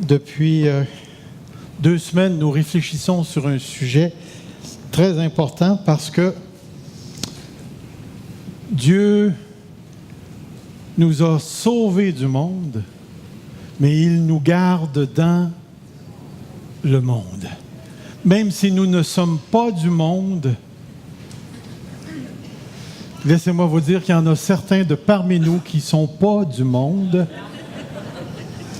Depuis 2 semaines, nous réfléchissons sur un sujet très important parce que Dieu nous a sauvés du monde, mais il nous garde dans le monde. Même si nous ne sommes pas du monde, laissez-moi vous dire qu'il y en a certains de parmi nous qui ne sont pas du monde,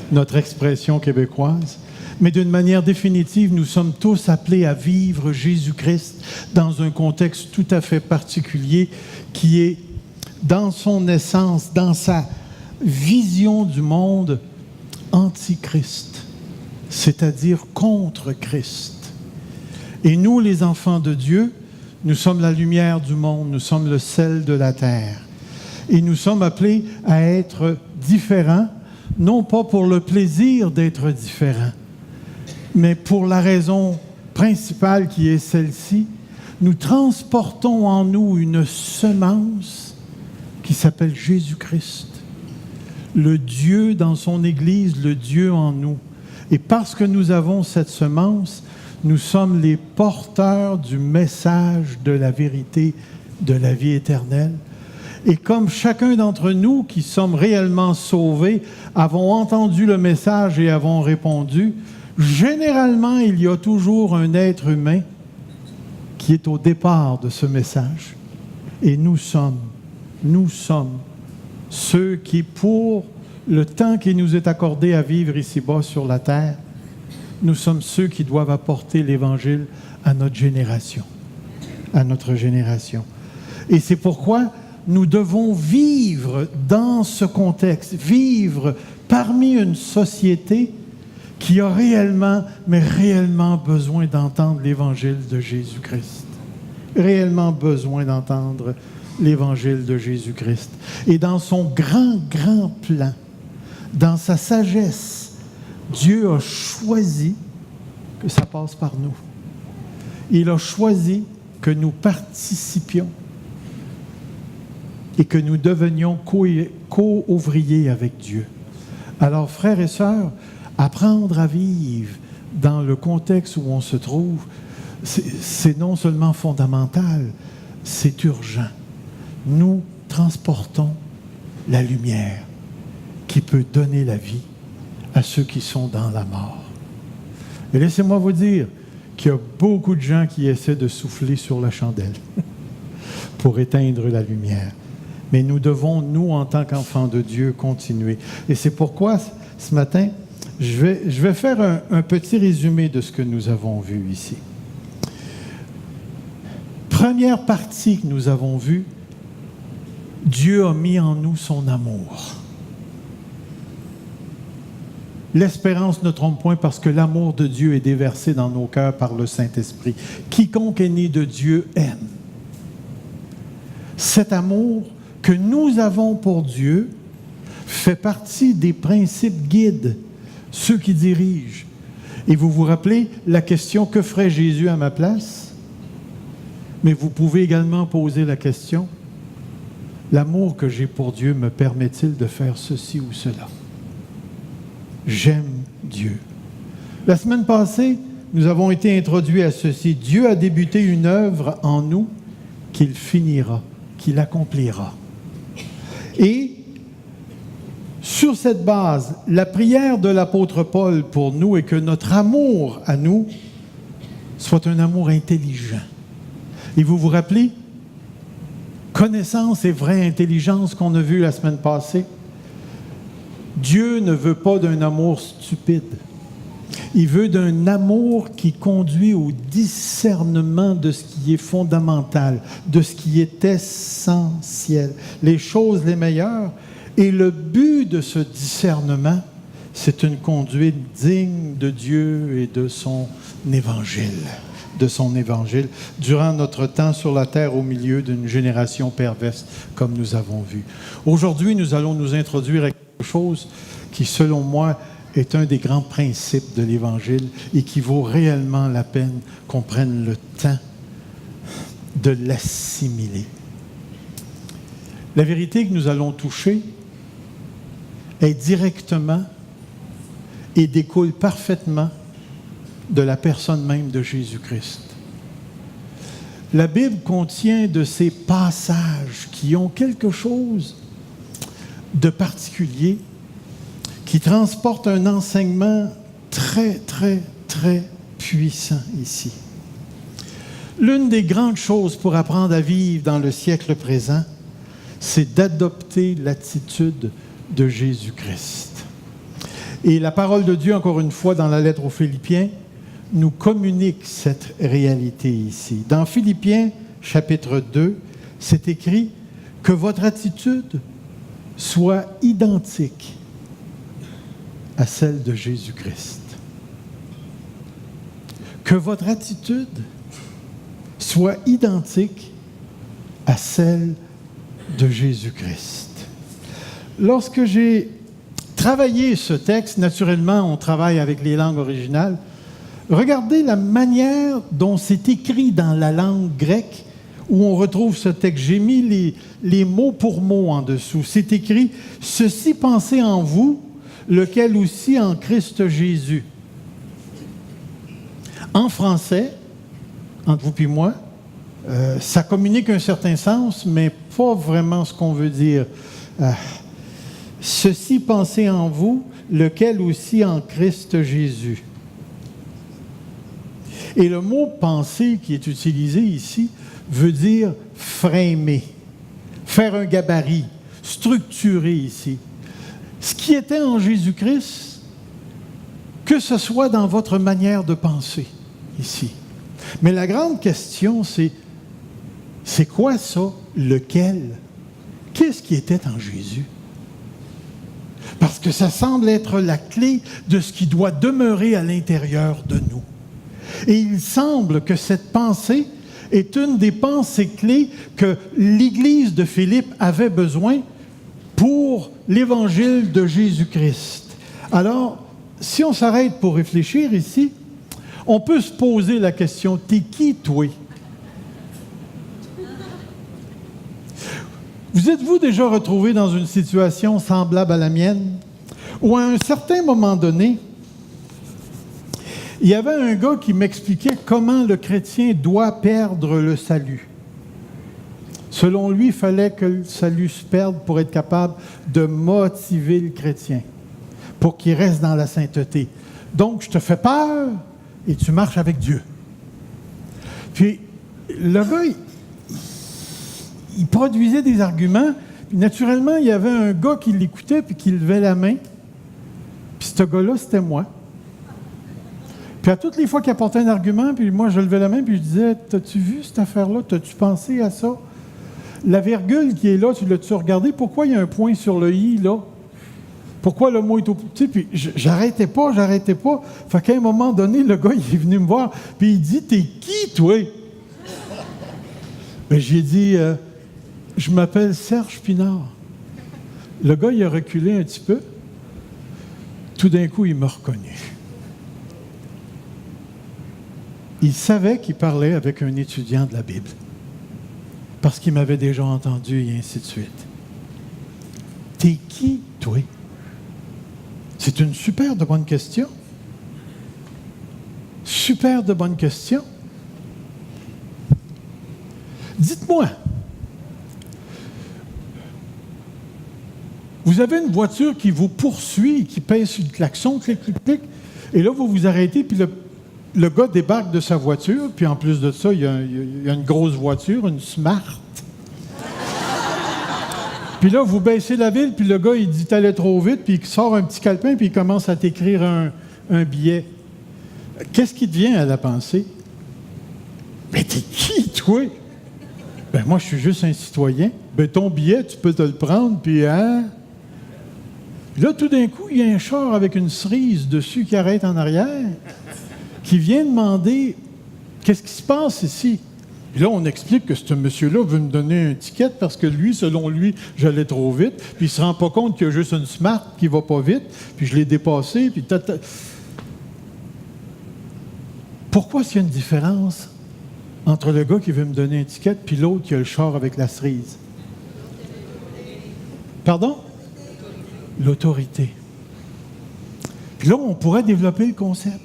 notre expression québécoise, mais d'une manière définitive, nous sommes tous appelés à vivre Jésus-Christ dans un contexte tout à fait particulier qui est dans son essence, dans sa vision du monde, antichrist, c'est-à-dire contre Christ. Et nous, les enfants de Dieu, nous sommes la lumière du monde, nous sommes le sel de la terre. Et nous sommes appelés à être différents, non pas pour le plaisir d'être différents, mais pour la raison principale qui est celle-ci. Nous transportons en nous une semence qui s'appelle Jésus-Christ, le Dieu dans son Église, le Dieu en nous. Et parce que nous avons cette semence, nous sommes les porteurs du message de la vérité de la vie éternelle. Et comme chacun d'entre nous qui sommes réellement sauvés, avons entendu le message et avons répondu, généralement, il y a toujours un être humain qui est au départ de ce message. Et nous sommes ceux qui, pour le temps qui nous est accordé à vivre ici-bas sur la terre, nous sommes ceux qui doivent apporter l'Évangile à notre génération. Et c'est pourquoi nous devons vivre dans ce contexte, vivre parmi une société qui a réellement besoin d'entendre l'Évangile de Jésus-Christ. Réellement besoin d'entendre l'Évangile de Jésus-Christ. Et dans son grand plan, dans sa sagesse, Dieu a choisi que ça passe par nous. Il a choisi que nous participions et que nous devenions co-ouvriers avec Dieu. Alors, frères et sœurs, apprendre à vivre dans le contexte où on se trouve, c'est non seulement fondamental, c'est urgent. Nous transportons la lumière qui peut donner la vie à ceux qui sont dans la mort. Et laissez-moi vous dire qu'il y a beaucoup de gens qui essaient de souffler sur la chandelle pour éteindre la lumière. Mais nous devons, nous, en tant qu'enfants de Dieu, continuer. Et c'est pourquoi, ce matin, je vais faire un petit résumé de ce que nous avons vu ici. Première partie que nous avons vue, Dieu a mis en nous son amour. L'espérance ne trompe point parce que l'amour de Dieu est déversé dans nos cœurs par le Saint-Esprit. Quiconque est né de Dieu aime. Cet amour que nous avons pour Dieu fait partie des principes guides, ceux qui dirigent. Et vous vous rappelez la question « Que ferait Jésus à ma place ?» Mais vous pouvez également poser la question « L'amour que j'ai pour Dieu me permet-il de faire ceci ou cela ?» J'aime Dieu. La semaine passée, nous avons été introduits à ceci. Dieu a débuté une œuvre en nous qu'il finira, qu'il accomplira. Et sur cette base, la prière de l'apôtre Paul pour nous est que notre amour à nous soit un amour intelligent. Et vous vous rappelez, connaissance et vraie intelligence qu'on a vu la semaine passée, Dieu ne veut pas d'un amour stupide. Il veut d'un amour qui conduit au discernement de ce qui est fondamental, de ce qui est essentiel, les choses les meilleures. Et le but de ce discernement, c'est une conduite digne de Dieu et de son évangile. Durant notre temps sur la terre au milieu d'une génération perverse, comme nous avons vu. Aujourd'hui, nous allons nous introduire à quelque chose qui, selon moi, est un des grands principes de l'Évangile et qui vaut réellement la peine qu'on prenne le temps de l'assimiler. La vérité que nous allons toucher est directement et découle parfaitement de la personne même de Jésus-Christ. La Bible contient de ces passages qui ont quelque chose de particulier, qui transportent un enseignement très, très, très puissant ici. L'une des grandes choses pour apprendre à vivre dans le siècle présent, c'est d'adopter l'attitude de Jésus-Christ. Et la parole de Dieu, encore une fois, dans la lettre aux Philippiens, nous communique cette réalité ici. Dans Philippiens, chapitre 2, c'est écrit que votre attitude soit identique à celle de Jésus-Christ. Que votre attitude soit identique à celle de Jésus-Christ. Lorsque j'ai travaillé ce texte, naturellement, on travaille avec les langues originales. Regardez la manière dont c'est écrit dans la langue grecque où on retrouve ce texte. J'ai mis les mots pour mots en dessous. C'est écrit « Ceci pensez en vous, lequel aussi en Christ Jésus ». En français, entre vous et moi, ça communique un certain sens, mais pas vraiment ce qu'on veut dire. Ceci pensez en vous, lequel aussi en Christ Jésus. Et le mot « penser » qui est utilisé ici veut dire « framer », faire un gabarit, structurer ici. Ce qui était en Jésus-Christ, que ce soit dans votre manière de penser ici. Mais la grande question, c'est quoi ça, lequel? Qu'est-ce qui était en Jésus? Parce que ça semble être la clé de ce qui doit demeurer à l'intérieur de nous. Et il semble que cette pensée est une des pensées clés que l'Église de Philippe avait besoin pour l'Évangile de Jésus-Christ. Alors, si on s'arrête pour réfléchir ici, on peut se poser la question, « T'es qui, toi? » Vous êtes-vous déjà retrouvé dans une situation semblable à la mienne, où à un certain moment donné, il y avait un gars qui m'expliquait comment le chrétien doit perdre le salut. Selon lui, il fallait que le salut se perde pour être capable de motiver le chrétien, pour qu'il reste dans la sainteté. Donc, je te fais peur et tu marches avec Dieu. Puis, le gars, il produisait des arguments. Puis, naturellement, il y avait un gars qui l'écoutait puis qui levait la main. Puis, ce gars-là, c'était moi. Puis à toutes les fois qu'il apportait un argument, puis moi, je levais la main, puis je disais, « T'as-tu vu cette affaire-là? T'as-tu pensé à ça? La virgule qui est là, tu l'as-tu regardé? Pourquoi il y a un point sur le « i » là? Pourquoi le mot est au... » Tu sais, puis j'arrêtais pas. Fait qu'à un moment donné, le gars, il est venu me voir, puis il dit, « T'es qui, toi? » Ben, j'ai dit, « Je m'appelle Serge Pinard. » Le gars, il a reculé un petit peu. Tout d'un coup, il m'a reconnu. Il savait qu'il parlait avec un étudiant de la Bible, parce qu'il m'avait déjà entendu et ainsi de suite. « T'es qui, toi? » C'est une super de bonne question. Super de bonne question. Dites-moi, vous avez une voiture qui vous poursuit, qui pèse sur le klaxon, clic, clic, clic, et là, vous vous arrêtez, puis le gars débarque de sa voiture, puis en plus de ça, il y a une grosse voiture, une Smart. Puis là, vous baissez la ville, puis le gars, il dit « T'allais trop vite », puis il sort un petit calepin, puis il commence à t'écrire un billet. Qu'est-ce qui te vient à la pensée? « Mais t'es qui, toi? » « Ben moi, je suis juste un citoyen. Ben ton billet, tu peux te le prendre, puis hein? » Puis là, tout d'un coup, il y a un char avec une cerise dessus qui arrête en arrière, qui vient demander « Qu'est-ce qui se passe ici? » Puis là, on explique que ce monsieur-là veut me donner un ticket parce que lui, selon lui, j'allais trop vite. Puis il ne se rend pas compte qu'il y a juste une Smart qui ne va pas vite. Puis je l'ai dépassé. Puis Pourquoi s'il y a une différence entre le gars qui veut me donner un ticket puis l'autre qui a le char avec la cerise? Pardon? L'autorité. Puis là, on pourrait développer le concept.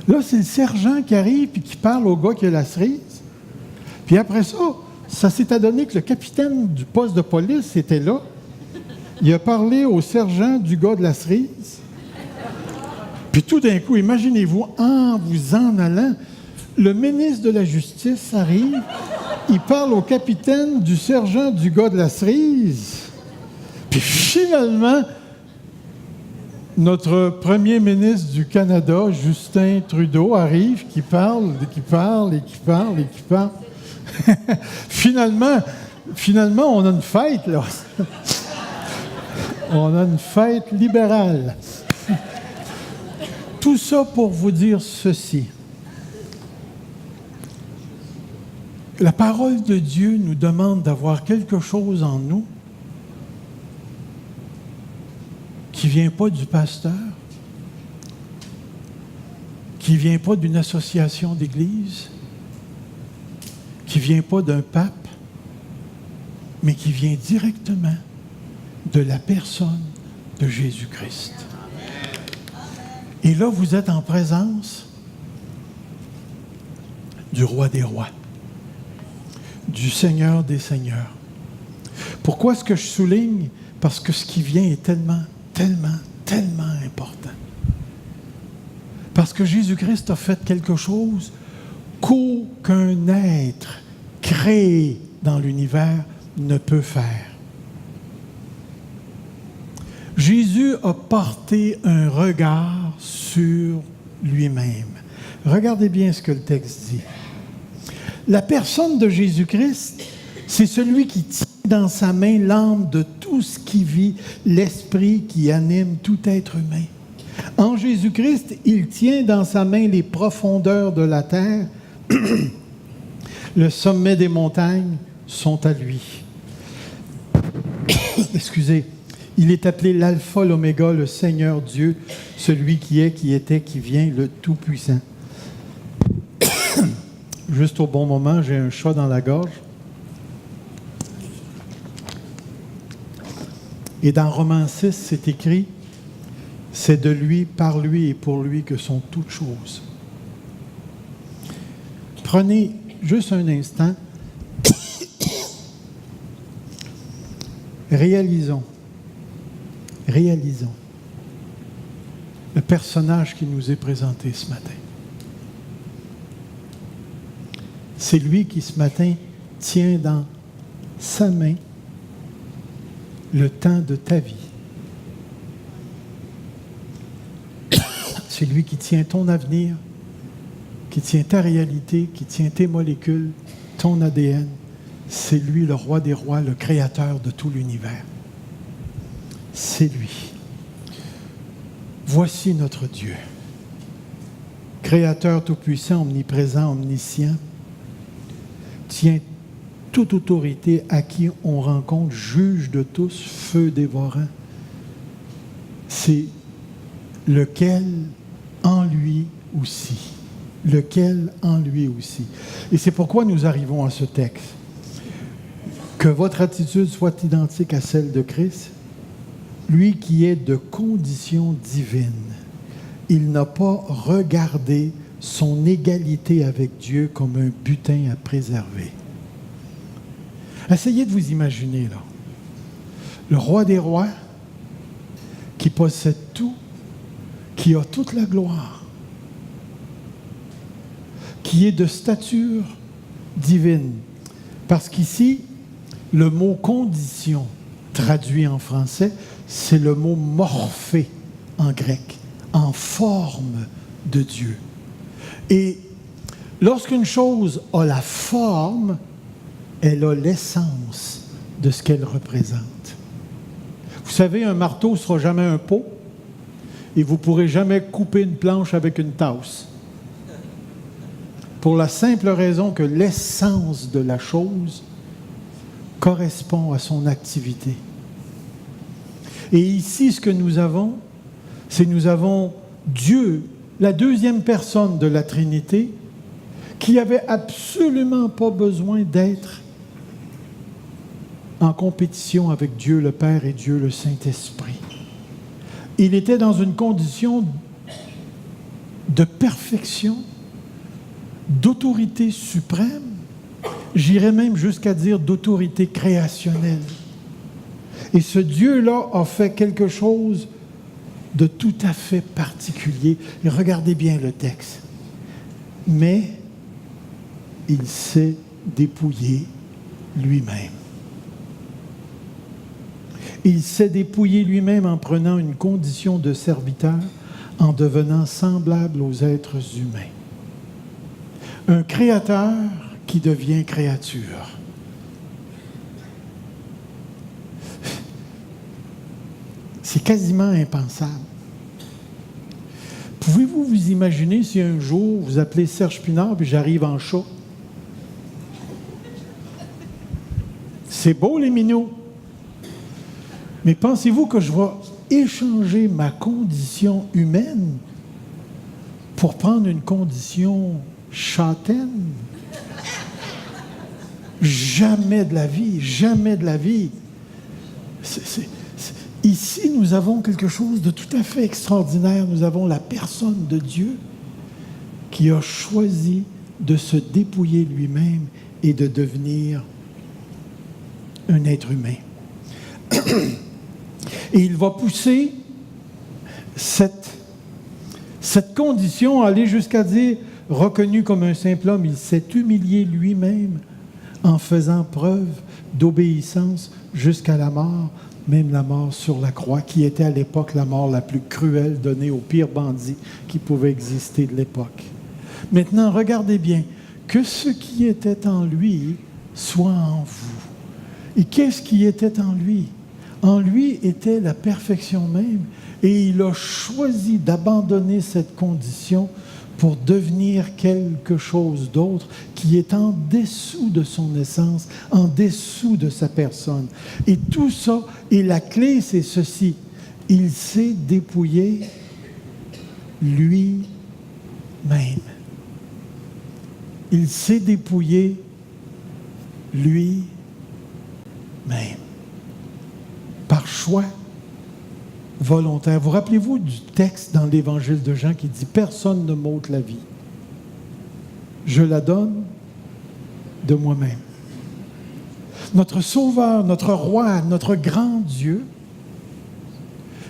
Là, c'est le sergent qui arrive et qui parle au gars qui a la cerise. Puis après ça, ça s'est adonné que le capitaine du poste de police était là. Il a parlé au sergent du gars de la cerise. Puis tout d'un coup, imaginez-vous, en vous en allant, le ministre de la Justice arrive, il parle au capitaine du sergent du gars de la cerise. Puis finalement, notre premier ministre du Canada, Justin Trudeau, arrive, qui parle. Finalement, on a une fête, là. On a une fête libérale. Tout ça pour vous dire ceci. La parole de Dieu nous demande d'avoir quelque chose en nous qui ne vient pas du pasteur, qui ne vient pas d'une association d'église, qui ne vient pas d'un pape, mais qui vient directement de la personne de Jésus-Christ. Et là, vous êtes en présence du Roi des rois, du Seigneur des seigneurs. Pourquoi est-ce que je souligne? Parce que ce qui vient est tellement important. Parce que Jésus-Christ a fait quelque chose qu'aucun être créé dans l'univers ne peut faire. Jésus a porté un regard sur lui-même. Regardez bien ce que le texte dit. La personne de Jésus-Christ, c'est celui qui tient dans sa main l'âme de tout ce qui vit, l'esprit qui anime tout être humain. En Jésus-Christ, il tient dans sa main les profondeurs de la terre. Le sommet des montagnes sont à lui. Excusez. Il est appelé l'Alpha, l'Oméga, le Seigneur Dieu, celui qui est, qui était, qui vient, le Tout-Puissant. Juste au bon moment, j'ai un chat dans la gorge. Et dans Romains 6, c'est écrit, « C'est de lui, par lui et pour lui que sont toutes choses. » Prenez juste un instant. Réalisons le personnage qui nous est présenté ce matin. C'est lui qui, ce matin, tient dans sa main le temps de ta vie. C'est lui qui tient ton avenir, qui tient ta réalité, qui tient tes molécules, ton ADN. C'est lui, le roi des rois, le créateur de tout l'univers. C'est lui. Voici notre Dieu. Créateur tout-puissant, omniprésent, omniscient, tient toute autorité à qui on rencontre, juge de tous, feu dévorant. C'est lequel en lui aussi. Lequel en lui aussi. Et c'est pourquoi nous arrivons à ce texte. Que votre attitude soit identique à celle de Christ, lui qui est de condition divine. Il n'a pas regardé son égalité avec Dieu comme un butin à préserver. Essayez de vous imaginer, là. Le roi des rois, qui possède tout, qui a toute la gloire, qui est de stature divine. Parce qu'ici, le mot « condition », traduit en français, c'est le mot « morphé » en grec, en forme de Dieu. Et lorsqu'une chose a la forme, elle a l'essence de ce qu'elle représente. Vous savez, un marteau ne sera jamais un pot et vous ne pourrez jamais couper une planche avec une tasse. Pour la simple raison que l'essence de la chose correspond à son activité. Et ici, ce que nous avons, c'est nous avons Dieu, la deuxième personne de la Trinité, qui n'avait absolument pas besoin d'être en compétition avec Dieu le Père et Dieu le Saint-Esprit. Il était dans une condition de perfection, d'autorité suprême, j'irais même jusqu'à dire d'autorité créationnelle. Et ce Dieu-là a fait quelque chose de tout à fait particulier. Et regardez bien le texte. Mais il s'est dépouillé lui-même. Il s'est dépouillé lui-même en prenant une condition de serviteur, en devenant semblable aux êtres humains. Un créateur qui devient créature. C'est quasiment impensable. Pouvez-vous vous imaginer si un jour vous appelez Serge Pinard puis j'arrive en chat? C'est beau les minots. Mais pensez-vous que je vais échanger ma condition humaine pour prendre une condition châtaine? Jamais de la vie, jamais de la vie. Ici, nous avons quelque chose de tout à fait extraordinaire. Nous avons la personne de Dieu qui a choisi de se dépouiller lui-même et de devenir un être humain. Et il va pousser cette condition à aller jusqu'à dire, reconnu comme un simple homme, il s'est humilié lui-même en faisant preuve d'obéissance jusqu'à la mort, même la mort sur la croix, qui était à l'époque la mort la plus cruelle donnée aux pires bandits qui pouvaient exister de l'époque. Maintenant, regardez bien, que ce qui était en lui soit en vous. Et qu'est-ce qui était en lui? En lui était la perfection même, et il a choisi d'abandonner cette condition pour devenir quelque chose d'autre qui est en dessous de son essence, en dessous de sa personne. Et tout ça, et la clé, c'est ceci. Il s'est dépouillé lui-même. Il s'est dépouillé lui-même. Par choix volontaire. Vous rappelez-vous du texte dans l'Évangile de Jean qui dit « Personne ne m'ôte la vie. Je la donne de moi-même. » Notre Sauveur, notre Roi, notre grand Dieu,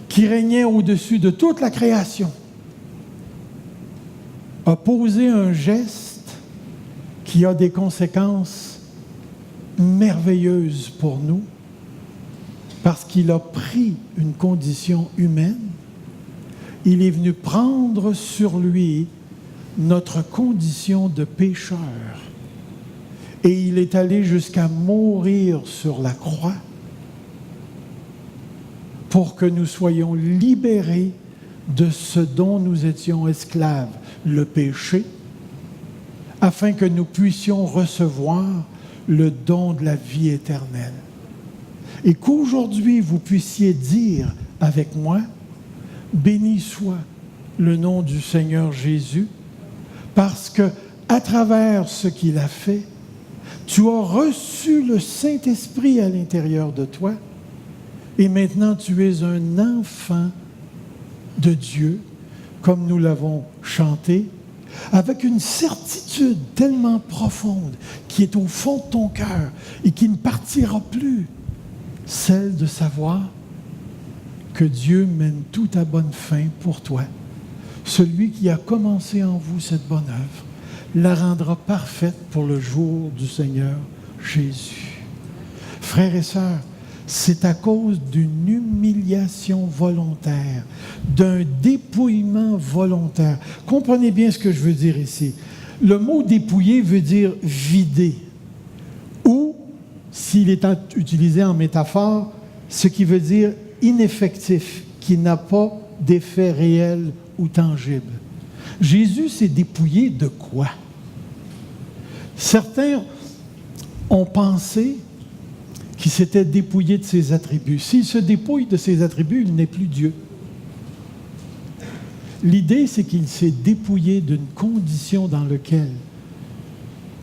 qui régnait au-dessus de toute la création, a posé un geste qui a des conséquences merveilleuses pour nous, parce qu'il a pris une condition humaine, il est venu prendre sur lui notre condition de pécheur. Et il est allé jusqu'à mourir sur la croix pour que nous soyons libérés de ce dont nous étions esclaves, le péché, afin que nous puissions recevoir le don de la vie éternelle. Et qu'aujourd'hui, vous puissiez dire avec moi, « Béni soit le nom du Seigneur Jésus, parce que à travers ce qu'il a fait, tu as reçu le Saint-Esprit à l'intérieur de toi, et maintenant tu es un enfant de Dieu, comme nous l'avons chanté, avec une certitude tellement profonde qui est au fond de ton cœur et qui ne partira plus, celle de savoir que Dieu mène tout à bonne fin pour toi. Celui qui a commencé en vous cette bonne œuvre la rendra parfaite pour le jour du Seigneur Jésus. Frères et sœurs, c'est à cause d'une humiliation volontaire, d'un dépouillement volontaire. Comprenez bien ce que je veux dire ici. Le mot dépouiller veut dire vider. Ou, s'il est utilisé en métaphore, ce qui veut dire ineffectif, qui n'a pas d'effet réel ou tangible. Jésus s'est dépouillé de quoi? Certains ont pensé qu'il s'était dépouillé de ses attributs. S'il se dépouille de ses attributs, il n'est plus Dieu. L'idée, c'est qu'il s'est dépouillé d'une condition dans laquelle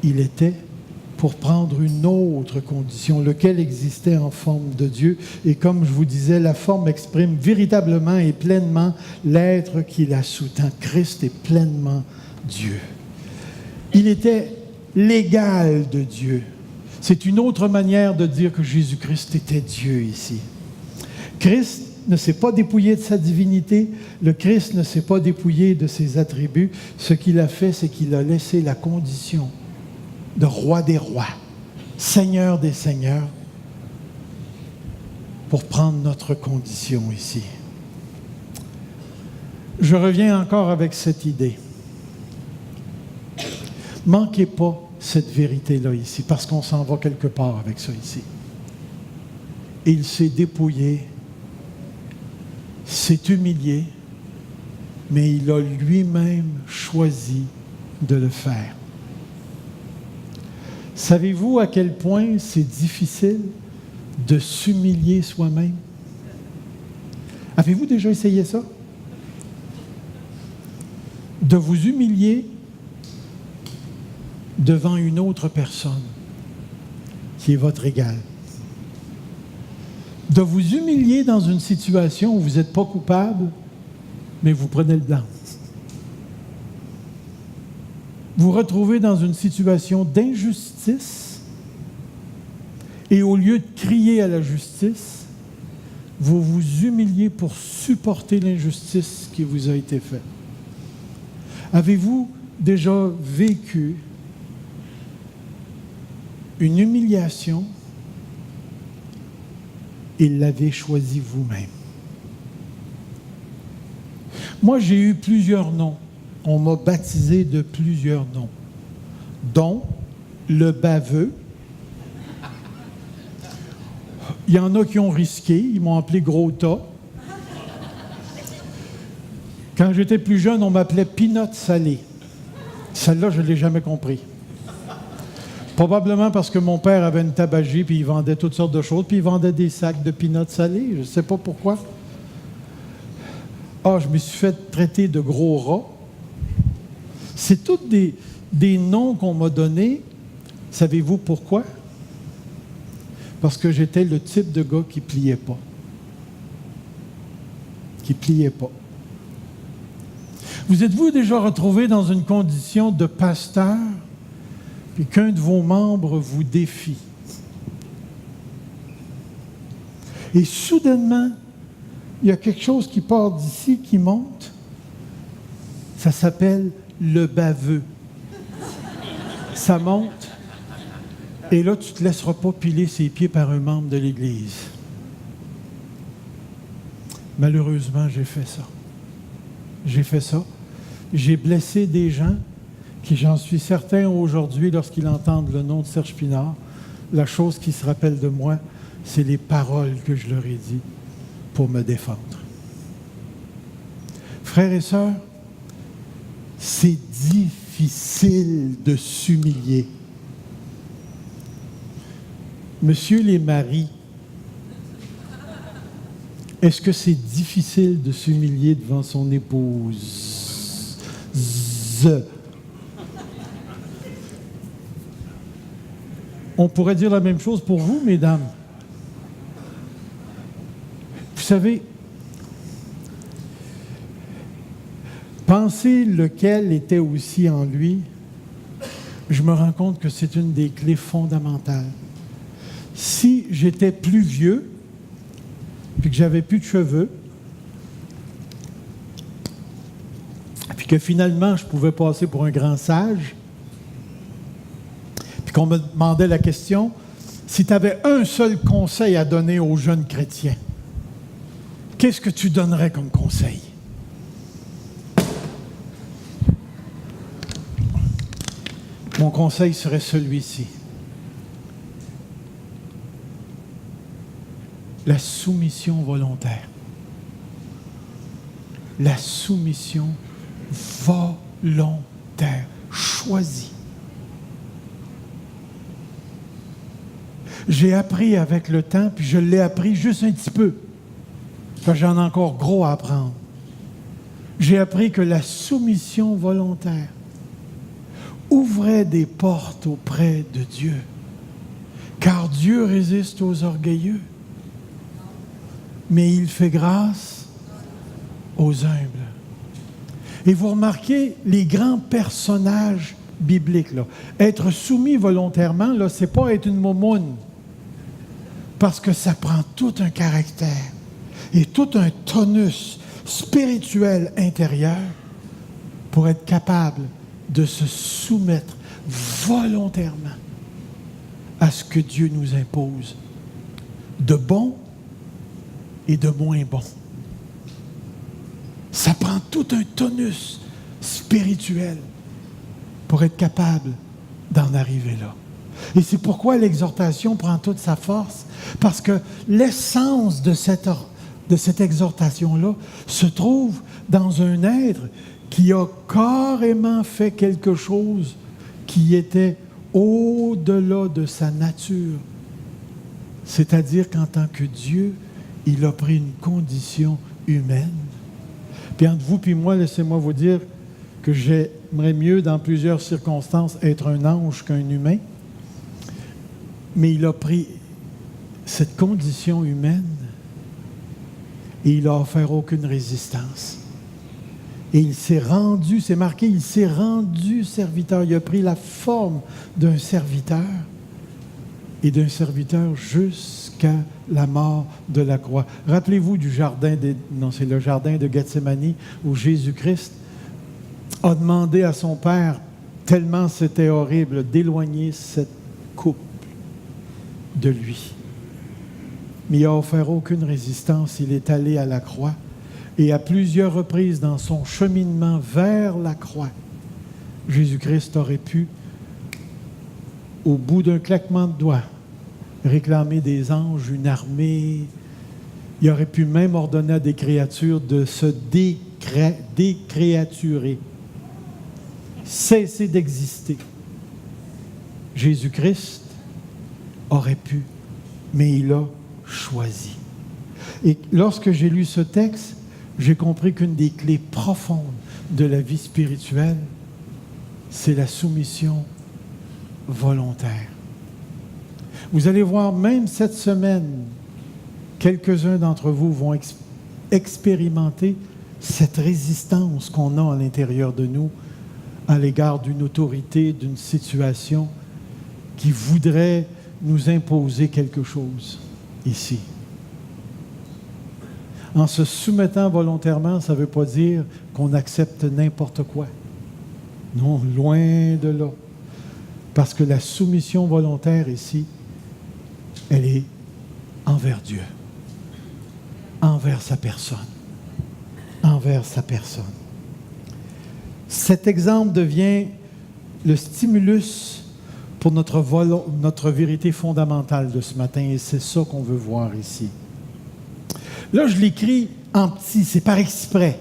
il était pour prendre une autre condition, lequel existait en forme de Dieu. Et comme je vous disais, la forme exprime véritablement et pleinement l'être qui la sous-tend. Christ est pleinement Dieu. Il était l'égal de Dieu. C'est une autre manière de dire que Jésus-Christ était Dieu ici. Christ ne s'est pas dépouillé de sa divinité, le Christ ne s'est pas dépouillé de ses attributs. Ce qu'il a fait, c'est qu'il a laissé la condition de roi des rois, Seigneur des seigneurs, pour prendre notre condition ici. Je reviens encore avec cette idée. Manquez pas cette vérité-là ici, parce qu'on s'en va quelque part avec ça ici. Il s'est dépouillé, s'est humilié, mais il a lui-même choisi de le faire. Savez-vous à quel point c'est difficile de s'humilier soi-même? Avez-vous déjà essayé ça? De vous humilier devant une autre personne qui est votre égal. De vous humilier dans une situation où vous n'êtes pas coupable, mais vous prenez le blanc. Vous retrouvez dans une situation d'injustice et au lieu de crier à la justice, vous vous humiliez pour supporter l'injustice qui vous a été faite. Avez-vous déjà vécu une humiliation et l'avez choisi vous-même? Moi, j'ai eu plusieurs noms. On m'a baptisé de plusieurs noms, dont le baveux. Il y en a qui ont risqué, ils m'ont appelé Gros Tas. Quand j'étais plus jeune, on m'appelait Peanut Salé. Celle-là, je ne l'ai jamais compris. Probablement parce que mon père avait une tabagie, puis il vendait toutes sortes de choses, puis il vendait des sacs de peanuts salés, je ne sais pas pourquoi. Ah, je me suis fait traiter de gros rat. C'est tous des noms qu'on m'a donnés. Savez-vous pourquoi? Parce que j'étais le type de gars qui ne pliait pas. Qui ne pliait pas. Vous êtes-vous déjà retrouvé dans une condition de pasteur et qu'un de vos membres vous défie? Et soudainement, il y a quelque chose qui part d'ici, qui monte. Ça s'appelle le baveux. Ça monte. Et là, tu ne te laisseras pas piler ses pieds par un membre de l'Église. Malheureusement, j'ai fait ça. J'ai fait ça. J'ai blessé des gens qui, j'en suis certain aujourd'hui, lorsqu'ils entendent le nom de Serge Pinard, la chose qui se rappelle de moi, c'est les paroles que je leur ai dites pour me défendre. Frères et sœurs, c'est difficile de s'humilier. Monsieur les maris, est-ce que c'est difficile de s'humilier devant son épouse? On pourrait dire la même chose pour vous, mesdames. Vous savez, penser lequel était aussi en lui, je me rends compte que c'est une des clés fondamentales. Si j'étais plus vieux, puis que j'avais plus de cheveux, puis que finalement je pouvais passer pour un grand sage, puis qu'on me demandait la question, si tu avais un seul conseil à donner aux jeunes chrétiens, qu'est-ce que tu donnerais comme conseil? Mon conseil serait celui-ci. La soumission volontaire. La soumission volontaire, choisie. J'ai appris avec le temps, puis je l'ai appris juste un petit peu, parce que j'en ai encore gros à apprendre. J'ai appris que la soumission volontaire, ouvrez des portes auprès de Dieu, car Dieu résiste aux orgueilleux, mais il fait grâce aux humbles. Et vous remarquez les grands personnages bibliques, là. Être soumis volontairement, là, c'est pas être une momoune, parce que ça prend tout un caractère et tout un tonus spirituel intérieur pour être capable de se soumettre volontairement à ce que Dieu nous impose, de bon et de moins bon. Ça prend tout un tonus spirituel pour être capable d'en arriver là. Et c'est pourquoi l'exhortation prend toute sa force, parce que l'essence de cette exhortation-là se trouve dans un être qui a carrément fait quelque chose qui était au-delà de sa nature. C'est-à-dire qu'en tant que Dieu, il a pris une condition humaine. Puis entre vous et moi, laissez-moi vous dire que j'aimerais mieux, dans plusieurs circonstances, être un ange qu'un humain. Mais il a pris cette condition humaine et il n'a offert aucune résistance. Et il s'est rendu, c'est marqué, il s'est rendu serviteur. Il a pris la forme d'un serviteur et d'un serviteur jusqu'à la mort de la croix. Rappelez-vous du c'est le jardin de Gethsémani où Jésus-Christ a demandé à son Père, tellement c'était horrible, d'éloigner cette coupe de lui. Mais il n'a offert aucune résistance. Il est allé à la croix. Et à plusieurs reprises dans son cheminement vers la croix, Jésus-Christ aurait pu, au bout d'un claquement de doigts, réclamer des anges, une armée. Il aurait pu même ordonner à des créatures de se décréaturer, cesser d'exister. Jésus-Christ aurait pu, mais il a choisi. Et lorsque j'ai lu ce texte, j'ai compris qu'une des clés profondes de la vie spirituelle, c'est la soumission volontaire. Vous allez voir, même cette semaine, quelques-uns d'entre vous vont expérimenter cette résistance qu'on a à l'intérieur de nous à l'égard d'une autorité, d'une situation qui voudrait nous imposer quelque chose ici. En se soumettant volontairement, ça ne veut pas dire qu'on accepte n'importe quoi. Non, loin de là. Parce que la soumission volontaire ici, elle est envers Dieu, envers sa personne, envers sa personne. Cet exemple devient le stimulus pour notre vérité fondamentale de ce matin, et c'est ça qu'on veut voir ici. Là, je l'écris en petit, c'est par exprès.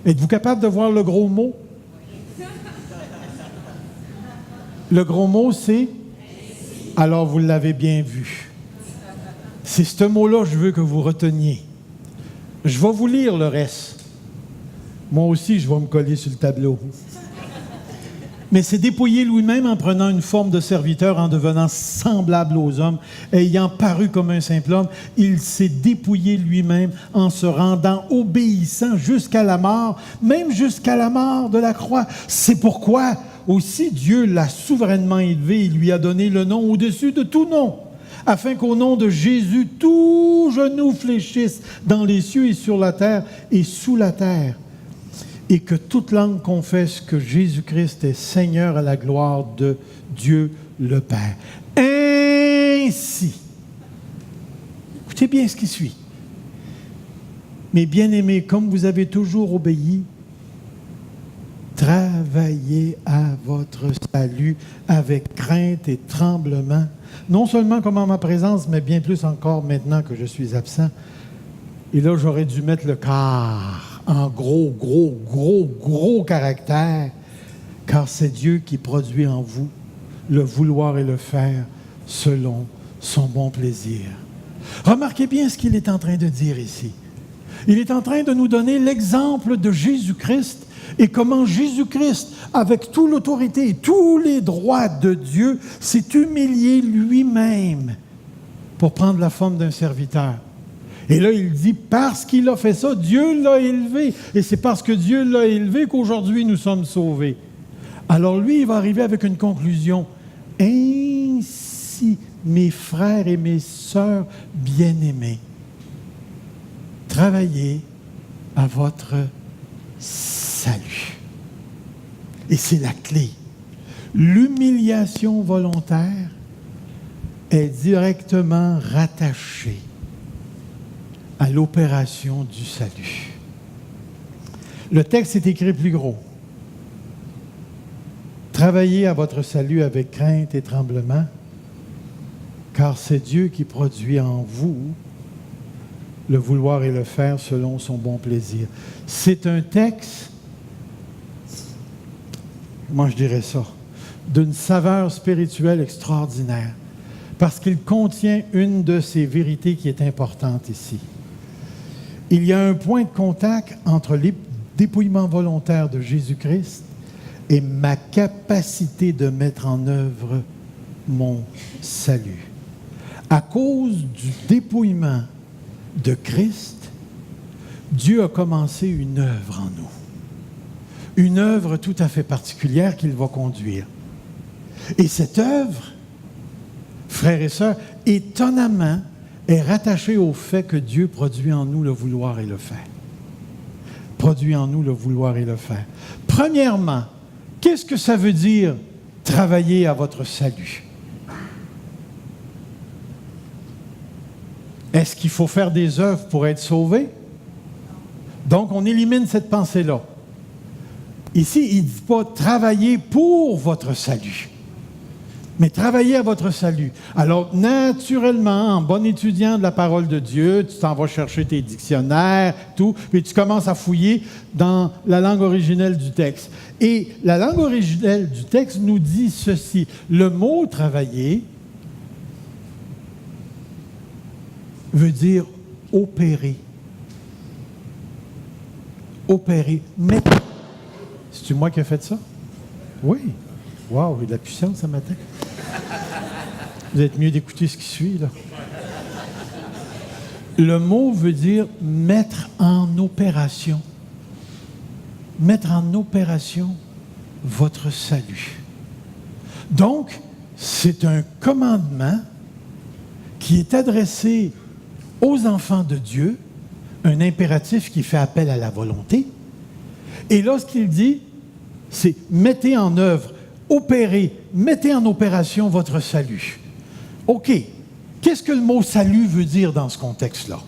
Êtes-vous capable de voir le gros mot? Le gros mot, c'est? Alors, vous l'avez bien vu. C'est ce mot-là que je veux que vous reteniez. Je vais vous lire le reste. Moi aussi, je vais me coller sur le tableau. Mais c'est dépouillé lui-même en prenant une forme de serviteur, en devenant semblable aux hommes, ayant paru comme un simple homme. Il s'est dépouillé lui-même en se rendant obéissant jusqu'à la mort, même jusqu'à la mort de la croix. C'est pourquoi aussi Dieu l'a souverainement élevé et lui a donné le nom au-dessus de tout nom, afin qu'au nom de Jésus, tout genou fléchisse dans les cieux et sur la terre et sous la terre, et que toute langue confesse que Jésus-Christ est Seigneur à la gloire de Dieu le Père. Ainsi, écoutez bien ce qui suit. Mes bien-aimés, comme vous avez toujours obéi, travaillez à votre salut avec crainte et tremblement, non seulement comme en ma présence, mais bien plus encore maintenant que je suis absent. Et là, j'aurais dû mettre le car en gros caractère, car c'est Dieu qui produit en vous le vouloir et le faire selon son bon plaisir. Remarquez bien ce qu'il est en train de dire ici. Il est en train de nous donner l'exemple de Jésus-Christ Et comment Jésus-Christ, avec toute l'autorité et tous les droits de Dieu, s'est humilié lui-même pour prendre la forme d'un serviteur. Et là, il dit, parce qu'il a fait ça, Dieu l'a élevé. Et c'est parce que Dieu l'a élevé qu'aujourd'hui nous sommes sauvés. Alors lui, il va arriver avec une conclusion. Ainsi, mes frères et mes sœurs bien-aimés, travaillez à votre salut. Et c'est la clé. L'humiliation volontaire est directement rattachée à l'opération du salut. Le texte est écrit plus gros. Travaillez à votre salut avec crainte et tremblement, car c'est Dieu qui produit en vous le vouloir et le faire selon son bon plaisir. C'est un texte, comment je dirais ça, d'une saveur spirituelle extraordinaire, parce qu'il contient une de ces vérités qui est importante ici. Il y a un point de contact entre le dépouillement volontaire de Jésus-Christ et ma capacité de mettre en œuvre mon salut. À cause du dépouillement de Christ, Dieu a commencé une œuvre en nous. Une œuvre tout à fait particulière qu'il va conduire. Et cette œuvre, frères et sœurs, étonnamment, est rattachée au fait que Dieu produit en nous le vouloir et le faire. Produit en nous le vouloir et le faire. Premièrement, qu'est-ce que ça veut dire travailler à votre salut? Est-ce qu'il faut faire des œuvres pour être sauvé? Donc, on élimine cette pensée-là. Ici, il ne dit pas travailler pour votre salut, mais travailler à votre salut. Alors, naturellement, en bon étudiant de la parole de Dieu, tu t'en vas chercher tes dictionnaires, tout, puis tu commences à fouiller dans la langue originelle du texte. Et la langue originelle du texte nous dit ceci. Le mot « travailler » veut dire « opérer ». Opérer. Mais, c'est-tu moi qui ai fait ça? Oui. Wow, il y a de la puissance ce matin. Vous êtes mieux d'écouter ce qui suit, là. Le mot veut dire mettre en opération. Mettre en opération votre salut. Donc, c'est un commandement qui est adressé aux enfants de Dieu, un impératif qui fait appel à la volonté. Et là, ce qu'il dit, c'est mettez en œuvre, opérez, mettez en opération votre salut. OK. Qu'est-ce que le mot salut veut dire dans ce contexte-là?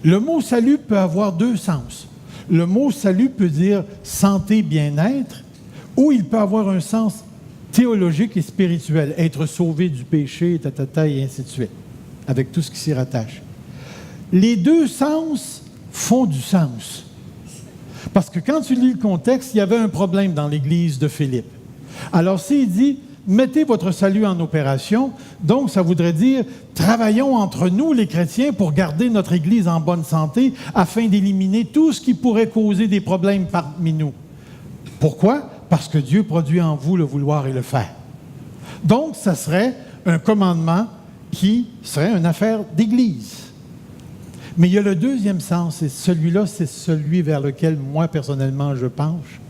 Le mot salut peut avoir deux sens. Le mot salut peut dire santé, bien-être, ou il peut avoir un sens théologique et spirituel, être sauvé du péché, et ainsi de suite, avec tout ce qui s'y rattache. Les deux sens font du sens. Parce que quand tu lis le contexte, il y avait un problème dans l'église de Philippe. Alors, s'il dit « mettez votre salut en opération », donc ça voudrait dire « travaillons entre nous, les chrétiens, pour garder notre église en bonne santé afin d'éliminer tout ce qui pourrait causer des problèmes parmi nous. » Pourquoi? Parce que Dieu produit en vous le vouloir et le faire. Donc, ça serait un commandement qui serait une affaire d'église. Mais il y a le deuxième sens, et celui-là, c'est celui vers lequel moi, personnellement, je penche.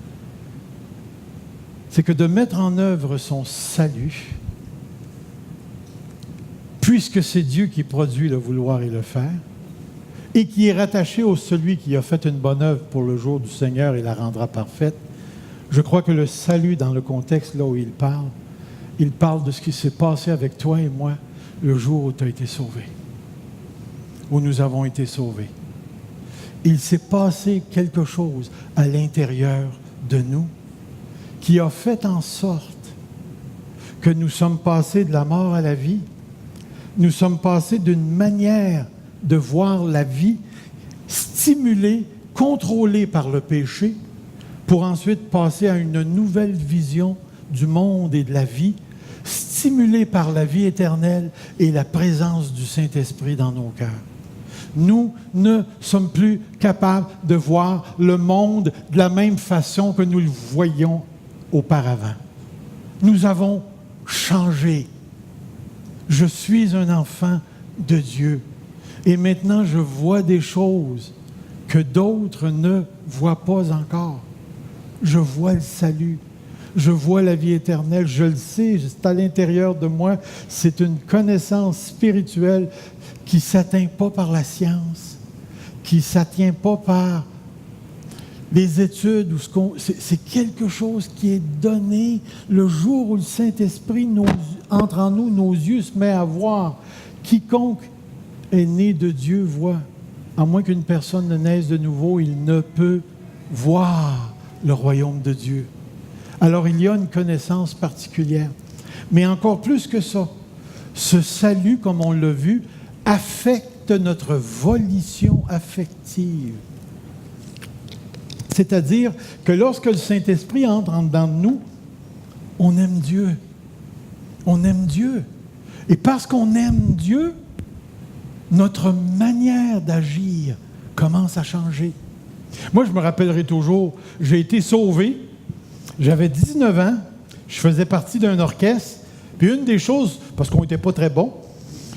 C'est que de mettre en œuvre son salut, puisque c'est Dieu qui produit le vouloir et le faire, et qui est rattaché au celui qui a fait une bonne œuvre pour le jour du Seigneur et la rendra parfaite, je crois que le salut, dans le contexte là où il parle de ce qui s'est passé avec toi et moi le jour où tu as été sauvé, où nous avons été sauvés. Il s'est passé quelque chose à l'intérieur de nous qui a fait en sorte que nous sommes passés de la mort à la vie. Nous sommes passés d'une manière de voir la vie stimulée, contrôlée par le péché, pour ensuite passer à une nouvelle vision du monde et de la vie, stimulée par la vie éternelle et la présence du Saint-Esprit dans nos cœurs. Nous ne sommes plus capables de voir le monde de la même façon que nous le voyions auparavant. Nous avons changé. Je suis un enfant de Dieu. Et maintenant, je vois des choses que d'autres ne voient pas encore. Je vois le salut. Je vois la vie éternelle. Je le sais, c'est à l'intérieur de moi. C'est une connaissance spirituelle qui ne s'atteint pas par la science, qui ne s'atteint pas par les études. C'est quelque chose qui est donné le jour où le Saint-Esprit entre en nous, nos yeux se met à voir. Quiconque est né de Dieu voit. À moins qu'une personne ne naisse de nouveau, il ne peut voir le royaume de Dieu. Alors il y a une connaissance particulière. Mais encore plus que ça, ce salut, comme on l'a vu, affecte notre volition affective. C'est-à-dire que lorsque le Saint-Esprit entre en dedans de nous, on aime Dieu. On aime Dieu. Et parce qu'on aime Dieu, notre manière d'agir commence à changer. Moi, je me rappellerai toujours, j'ai été sauvé, j'avais 19 ans, je faisais partie d'un orchestre, puis une des choses, parce qu'on n'était pas très bons,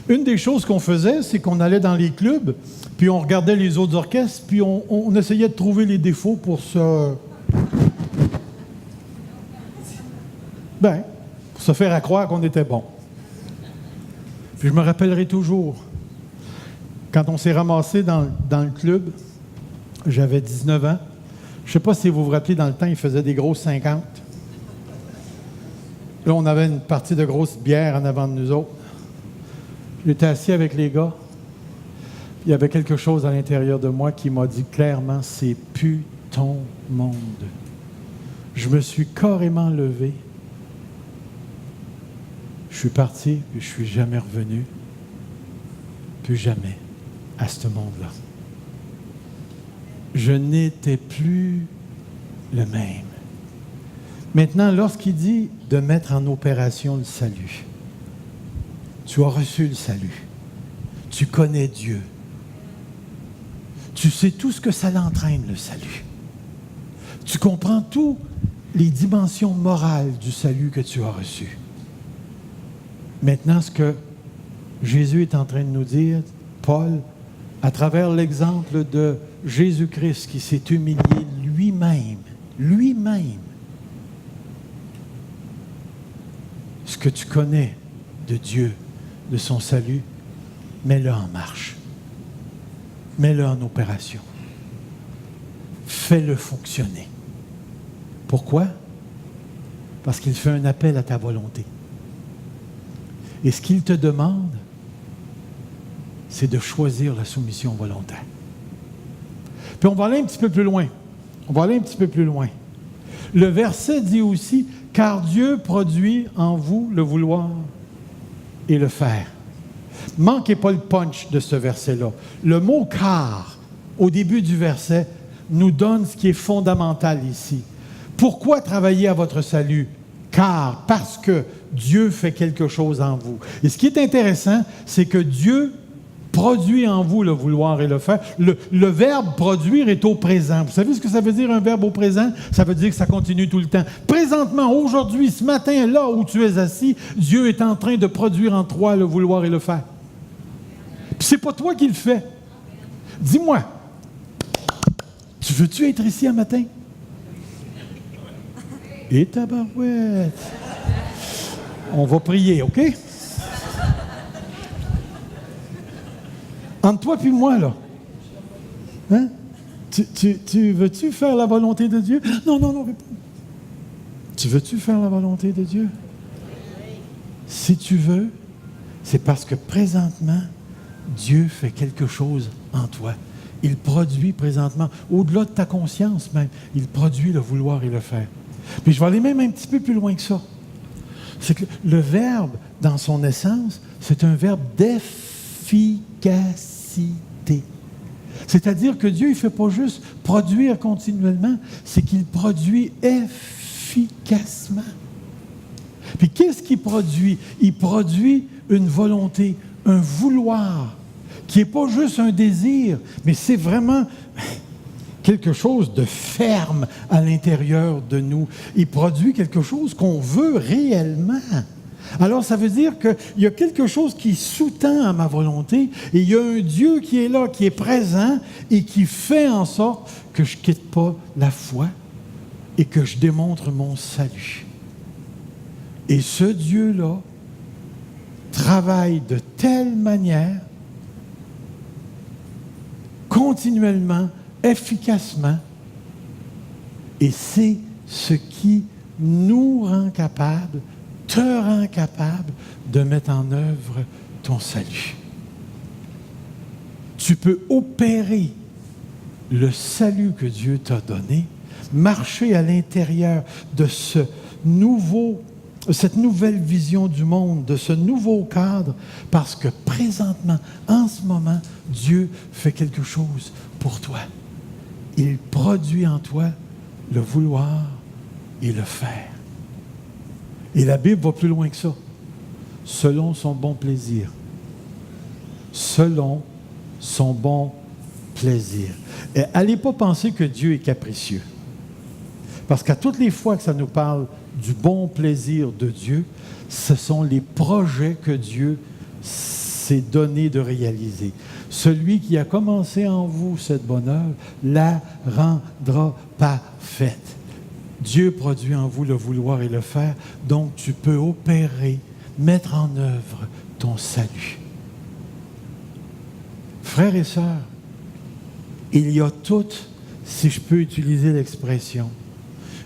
une des choses qu'on faisait, c'est qu'on allait dans les clubs, puis on regardait les autres orchestres, puis on essayait de trouver les défauts pour se faire à croire qu'on était bon. Puis je me rappellerai toujours, quand on s'est ramassé dans le club, j'avais 19 ans. Je ne sais pas si vous vous rappelez, dans le temps, il faisait des grosses 50. Là, on avait une partie de grosse bière en avant de nous autres. J'étais assis avec les gars. Il y avait quelque chose à l'intérieur de moi qui m'a dit clairement, c'est plus ton monde. Je me suis carrément levé. Je suis parti, puis je suis jamais revenu. Plus jamais à ce monde-là. Je n'étais plus le même. Maintenant, lorsqu'il dit de mettre en opération le salut, tu as reçu le salut. Tu connais Dieu. Tu sais tout ce que ça l'entraîne, le salut. Tu comprends toutes les dimensions morales du salut que tu as reçu. Maintenant, ce que Jésus est en train de nous dire, Paul, à travers l'exemple de Jésus-Christ qui s'est humilié lui-même, ce que tu connais de Dieu, de son salut, mets-le en marche. Mets-le en opération. Fais-le fonctionner. Pourquoi? Parce qu'il fait un appel à ta volonté. Et ce qu'il te demande, c'est de choisir la soumission volontaire. Puis on va aller un petit peu plus loin. Le verset dit aussi, « Car Dieu produit en vous le vouloir et le faire. » Manquez pas le punch de ce verset-là. Le mot « car », au début du verset, nous donne ce qui est fondamental ici. Pourquoi travailler à votre salut? Car, parce que Dieu fait quelque chose en vous. Et ce qui est intéressant, c'est que Dieu produit en vous le vouloir et le faire. Le verbe produire est au présent. Vous savez ce que ça veut dire, un verbe au présent? Ça veut dire que ça continue tout le temps. Présentement, aujourd'hui, ce matin, là où tu es assis, Dieu est en train de produire en toi le vouloir et le faire. Puis c'est pas toi qui le fais. Dis-moi, tu veux-tu être ici un matin? Et tabarouette! On va prier, OK? Entre toi puis moi, là. Hein? Tu veux-tu faire la volonté de Dieu? Non, réponds. Tu veux-tu faire la volonté de Dieu? Si tu veux, c'est parce que présentement, Dieu fait quelque chose en toi. Il produit présentement, au-delà de ta conscience même, il produit le vouloir et le faire. Puis je vais aller même un petit peu plus loin que ça. C'est que le verbe, dans son essence, c'est un verbe d'efficacité. C'est-à-dire que Dieu, il ne fait pas juste produire continuellement, c'est qu'il produit efficacement. Puis qu'est-ce qu'il produit? Il produit une volonté, un vouloir qui n'est pas juste un désir, mais c'est vraiment quelque chose de ferme à l'intérieur de nous. Il produit quelque chose qu'on veut réellement. Alors, ça veut dire qu'il y a quelque chose qui sous-tend à ma volonté et il y a un Dieu qui est là, qui est présent et qui fait en sorte que je ne quitte pas la foi et que je démontre mon salut. Et ce Dieu-là travaille de telle manière, continuellement, efficacement, et c'est ce qui nous rend capables, te rend capable de mettre en œuvre ton salut. Tu peux opérer le salut que Dieu t'a donné, marcher à l'intérieur de cette nouvelle vision du monde, de ce nouveau cadre, parce que présentement, en ce moment, Dieu fait quelque chose pour toi. Il produit en toi le vouloir et le faire. Et la Bible va plus loin que ça. Selon son bon plaisir. Selon son bon plaisir. Et allez pas penser que Dieu est capricieux. Parce qu'à toutes les fois que ça nous parle du bon plaisir de Dieu, ce sont les projets que Dieu s'est donné de réaliser. Celui qui a commencé en vous cette bonne œuvre la rendra parfaite. Dieu produit en vous le vouloir et le faire, donc tu peux opérer, mettre en œuvre ton salut. Frères et sœurs, il y a toute, si je peux utiliser l'expression,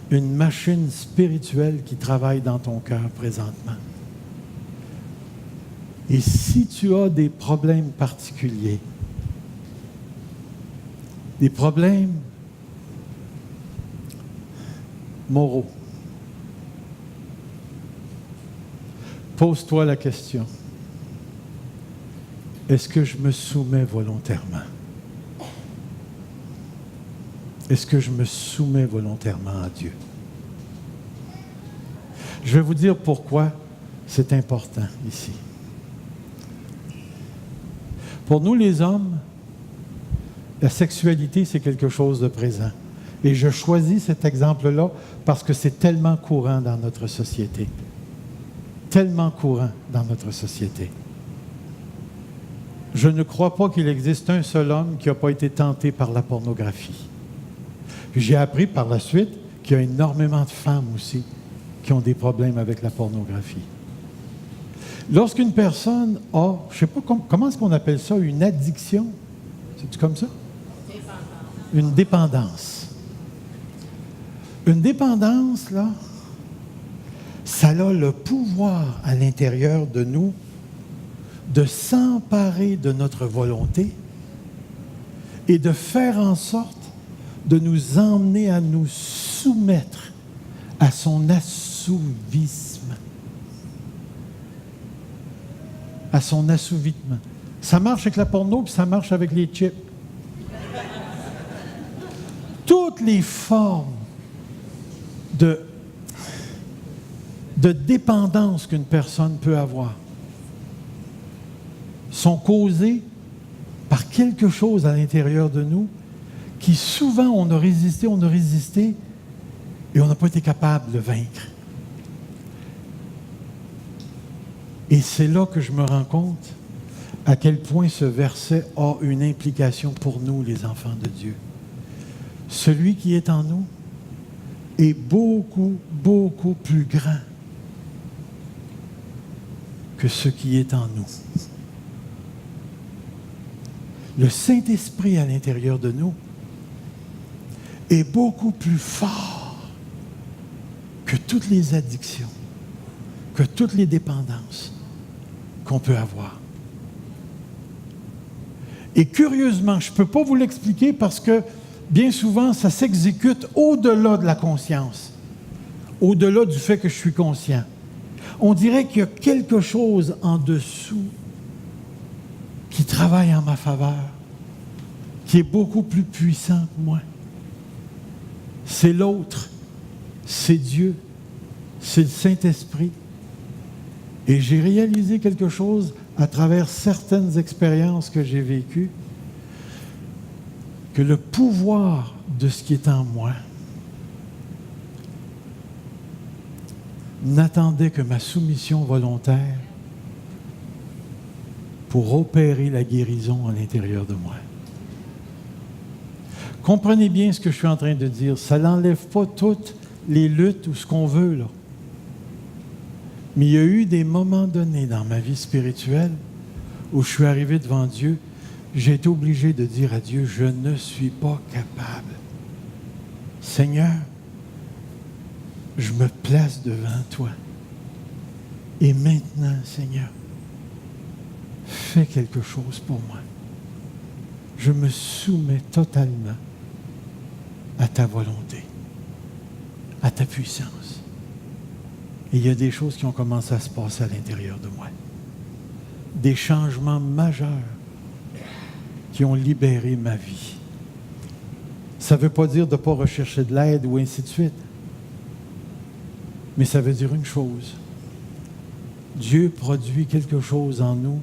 une machine spirituelle qui travaille dans ton cœur présentement. Et si tu as des problèmes particuliers, des problèmes moraux, pose-toi la question, est-ce que je me soumets volontairement? Est-ce que je me soumets volontairement à Dieu? Je vais vous dire pourquoi c'est important ici. Pour nous les hommes, la sexualité, c'est quelque chose de présent. Et je choisis cet exemple-là parce que c'est tellement courant dans notre société. Tellement courant dans notre société. Je ne crois pas qu'il existe un seul homme qui n'a pas été tenté par la pornographie. Puis j'ai appris par la suite qu'il y a énormément de femmes aussi qui ont des problèmes avec la pornographie. Lorsqu'une personne a, je ne sais pas comment est-ce qu'on appelle ça, une addiction, c'est-tu comme ça? Une dépendance. Une dépendance, là, ça a le pouvoir à l'intérieur de nous de s'emparer de notre volonté et de faire en sorte de nous emmener à nous soumettre à son assouvisme. À son assouvisme. Ça marche avec la porno, puis ça marche avec les chips. Toutes les formes de dépendance qu'une personne peut avoir sont causées par quelque chose à l'intérieur de nous qui souvent on a résisté et on n'a pas été capable de vaincre. Et c'est là que je me rends compte à quel point ce verset a une implication pour nous, les enfants de Dieu. Celui qui est en nous est beaucoup, beaucoup plus grand que ce qui est en nous. Le Saint-Esprit à l'intérieur de nous est beaucoup plus fort que toutes les addictions, que toutes les dépendances qu'on peut avoir. Et curieusement, je ne peux pas vous l'expliquer parce que bien souvent, ça s'exécute au-delà de la conscience, au-delà du fait que je suis conscient. On dirait qu'il y a quelque chose en dessous qui travaille en ma faveur, qui est beaucoup plus puissant que moi. C'est l'autre, c'est Dieu, c'est le Saint-Esprit. Et j'ai réalisé quelque chose à travers certaines expériences que j'ai vécues, que le pouvoir de ce qui est en moi n'attendait que ma soumission volontaire pour opérer la guérison à l'intérieur de moi. Comprenez bien ce que je suis en train de dire. Ça n'enlève pas toutes les luttes ou ce qu'on veut, là. Mais il y a eu des moments donnés dans ma vie spirituelle où je suis arrivé devant Dieu, j'ai été obligé de dire à Dieu, je ne suis pas capable. Seigneur, je me place devant toi. Et maintenant, Seigneur, fais quelque chose pour moi. Je me soumets totalement à ta volonté, à ta puissance. Et il y a des choses qui ont commencé à se passer à l'intérieur de moi. Des changements majeurs qui ont libéré ma vie. Ça ne veut pas dire de ne pas rechercher de l'aide ou ainsi de suite. Mais ça veut dire une chose. Dieu produit quelque chose en nous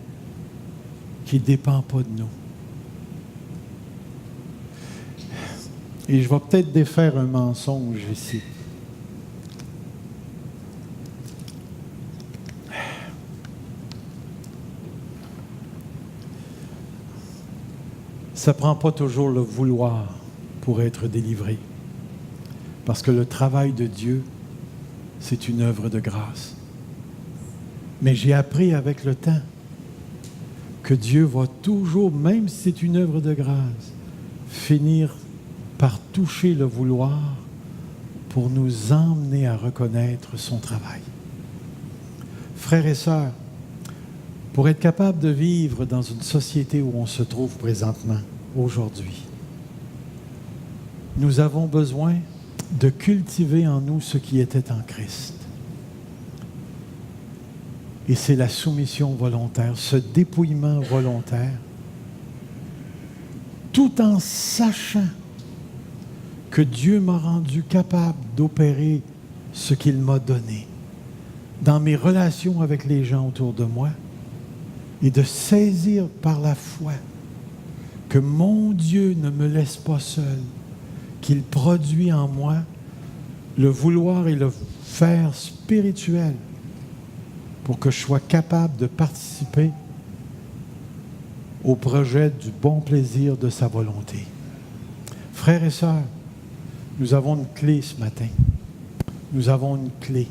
qui ne dépend pas de nous. Et je vais peut-être défaire un mensonge ici. Ça ne prend pas toujours le vouloir pour être délivré. Parce que le travail de Dieu, c'est une œuvre de grâce. Mais j'ai appris avec le temps que Dieu va toujours, même si c'est une œuvre de grâce, finir par toucher le vouloir pour nous emmener à reconnaître son travail. Frères et sœurs, pour être capable de vivre dans une société où on se trouve présentement, aujourd'hui, nous avons besoin de cultiver en nous ce qui était en Christ. Et c'est la soumission volontaire, ce dépouillement volontaire, tout en sachant que Dieu m'a rendu capable d'opérer ce qu'il m'a donné dans mes relations avec les gens autour de moi et de saisir par la foi que mon Dieu ne me laisse pas seul, qu'il produit en moi le vouloir et le faire spirituel pour que je sois capable de participer au projet du bon plaisir de sa volonté. Frères et sœurs, nous avons une clé ce matin. Nous avons une clé.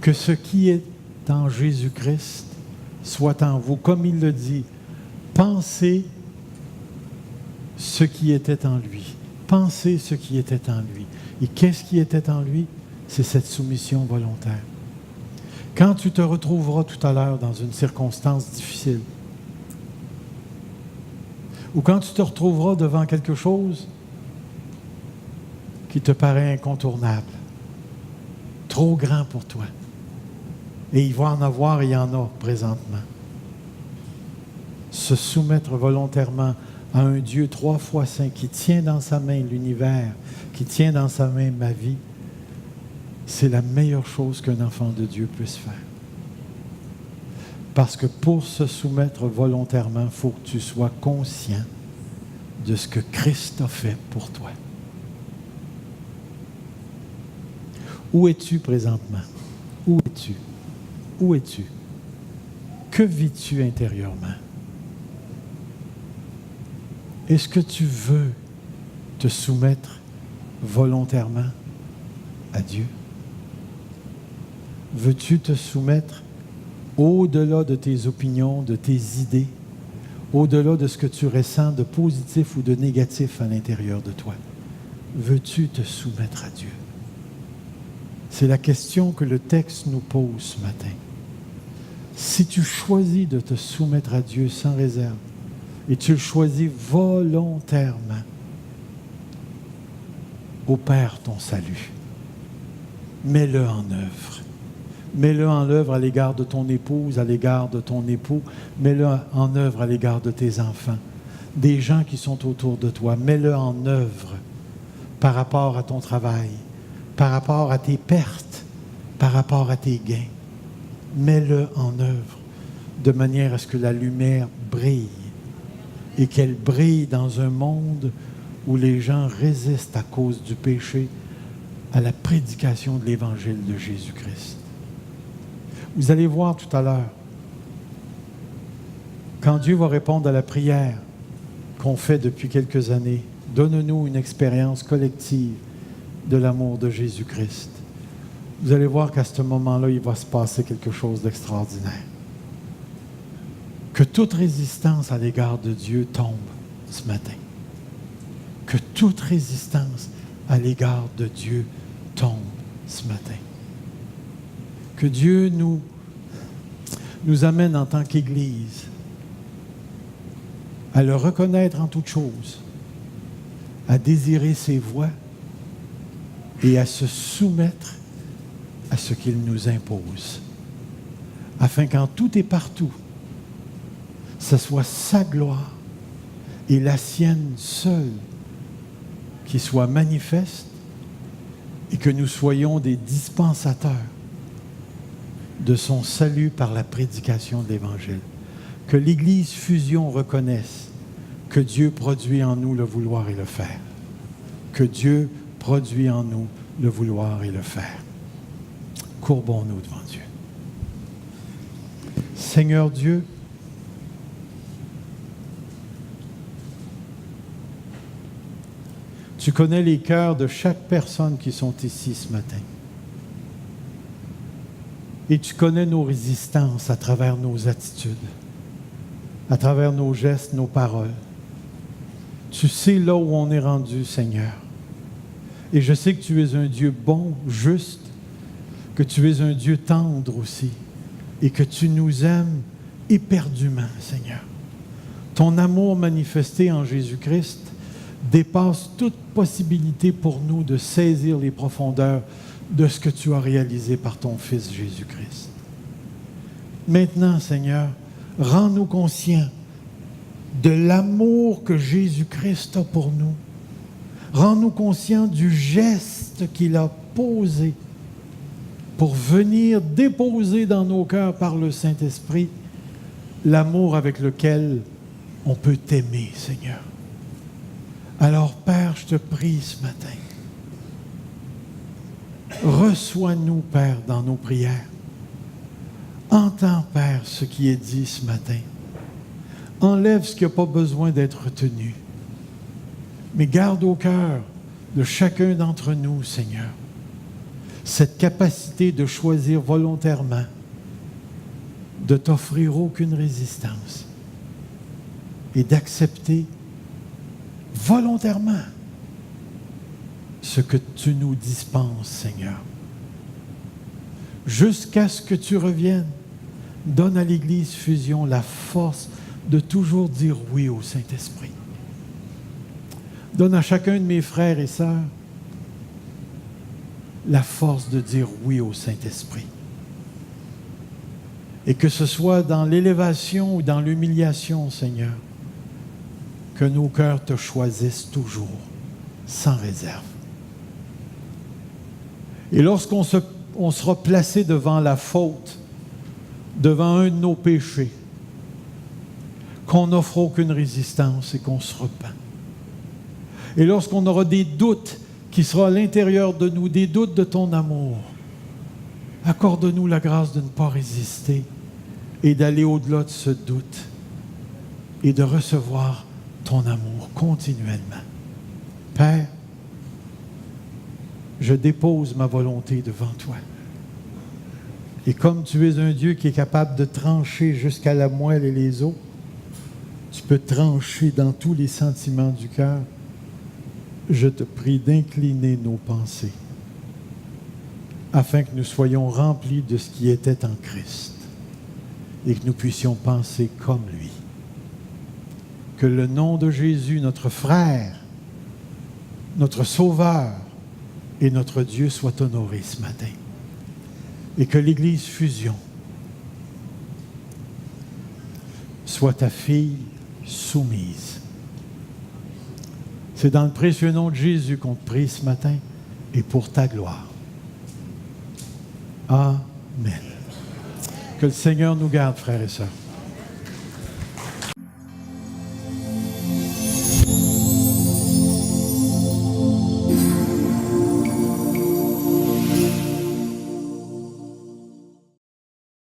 Que ce qui est en Jésus-Christ soit en vous. Comme il le dit, pensez ce qui était en lui. Pensez ce qui était en lui. Et qu'est-ce qui était en lui? C'est cette soumission volontaire. Quand tu te retrouveras tout à l'heure dans une circonstance difficile, ou quand tu te retrouveras devant quelque chose qui te paraît incontournable, trop grand pour toi, et il va en avoir, et il y en a présentement, se soumettre volontairement à un Dieu 3 fois saint qui tient dans sa main l'univers, qui tient dans sa main ma vie, c'est la meilleure chose qu'un enfant de Dieu puisse faire. Parce que pour se soumettre volontairement, il faut que tu sois conscient de ce que Christ a fait pour toi. Où es-tu présentement? Où es-tu? Où es-tu? Que vis-tu intérieurement? Est-ce que tu veux te soumettre volontairement à Dieu? Veux-tu te soumettre au-delà de tes opinions, de tes idées, au-delà de ce que tu ressens de positif ou de négatif à l'intérieur de toi? Veux-tu te soumettre à Dieu? C'est la question que le texte nous pose ce matin. Si tu choisis de te soumettre à Dieu sans réserve, et tu le choisis volontairement, opère ton salut. Mets-le en œuvre. Mets-le en œuvre à l'égard de ton épouse, à l'égard de ton époux. Mets-le en œuvre à l'égard de tes enfants, des gens qui sont autour de toi. Mets-le en œuvre par rapport à ton travail, par rapport à tes pertes, par rapport à tes gains. Mets-le en œuvre. de manière à ce que la lumière brille et qu'elle brille dans un monde où les gens résistent à cause du péché à la prédication de l'Évangile de Jésus-Christ. Vous allez voir tout à l'heure, quand Dieu va répondre à la prière qu'on fait depuis quelques années, donne-nous une expérience collective de l'amour de Jésus-Christ. Vous allez voir qu'à ce moment-là, il va se passer quelque chose d'extraordinaire. Que toute résistance à l'égard de Dieu tombe ce matin. Que toute résistance à l'égard de Dieu tombe ce matin. Que Dieu nous amène en tant qu'Église à le reconnaître en toutes choses, à désirer ses voies et à se soumettre à ce qu'il nous impose, afin qu'en tout et partout, ce soit sa gloire et la sienne seule qui soit manifeste et que nous soyons des dispensateurs de son salut par la prédication de l'Évangile. Que l'Église Fusion reconnaisse que Dieu produit en nous le vouloir et le faire. Que Dieu produit en nous le vouloir et le faire. Courbons-nous devant Dieu. Seigneur Dieu, tu connais les cœurs de chaque personne qui sont ici ce matin. Et tu connais nos résistances à travers nos attitudes, à travers nos gestes, nos paroles. Tu sais là où on est rendu, Seigneur. Et je sais que tu es un Dieu bon, juste, que tu es un Dieu tendre aussi, et que tu nous aimes éperdument, Seigneur. Ton amour manifesté en Jésus-Christ dépasse toute possibilité pour nous de saisir les profondeurs de ce que tu as réalisé par ton Fils Jésus-Christ. Maintenant, Seigneur, rends-nous conscients de l'amour que Jésus-Christ a pour nous. Rends-nous conscients du geste qu'il a posé pour venir déposer dans nos cœurs par le Saint-Esprit l'amour avec lequel on peut t'aimer, Seigneur. Alors, Père, je te prie ce matin, reçois-nous, Père, dans nos prières. Entends, Père, ce qui est dit ce matin. Enlève ce qui n'a pas besoin d'être retenu. Mais garde au cœur de chacun d'entre nous, Seigneur, cette capacité de choisir volontairement, de t'offrir aucune résistance et d'accepter volontairement ce que tu nous dispenses, Seigneur. Jusqu'à ce que tu reviennes, donne à l'Église Fusion la force de toujours dire oui au Saint-Esprit. Donne à chacun de mes frères et sœurs la force de dire oui au Saint-Esprit. Et que ce soit dans l'élévation ou dans l'humiliation, Seigneur, que nos cœurs te choisissent toujours, sans réserve. Et lorsqu'on sera placé devant la faute, devant un de nos péchés, qu'on n'offre aucune résistance et qu'on se repent. Et lorsqu'on aura des doutes qui seront à l'intérieur de nous, des doutes de ton amour, accorde-nous la grâce de ne pas résister et d'aller au-delà de ce doute et de recevoir ton amour continuellement. Père, je dépose ma volonté devant toi. Et comme tu es un Dieu qui est capable de trancher jusqu'à la moelle et les os, tu peux trancher dans tous les sentiments du cœur. Je te prie d'incliner nos pensées afin que nous soyons remplis de ce qui était en Christ et que nous puissions penser comme lui. Que le nom de Jésus, notre frère, notre Sauveur et notre Dieu soit honoré ce matin. Et que l'Église Fusion soit ta fille soumise. C'est dans le précieux nom de Jésus qu'on te prie ce matin et pour ta gloire. Amen. Que le Seigneur nous garde, frères et sœurs.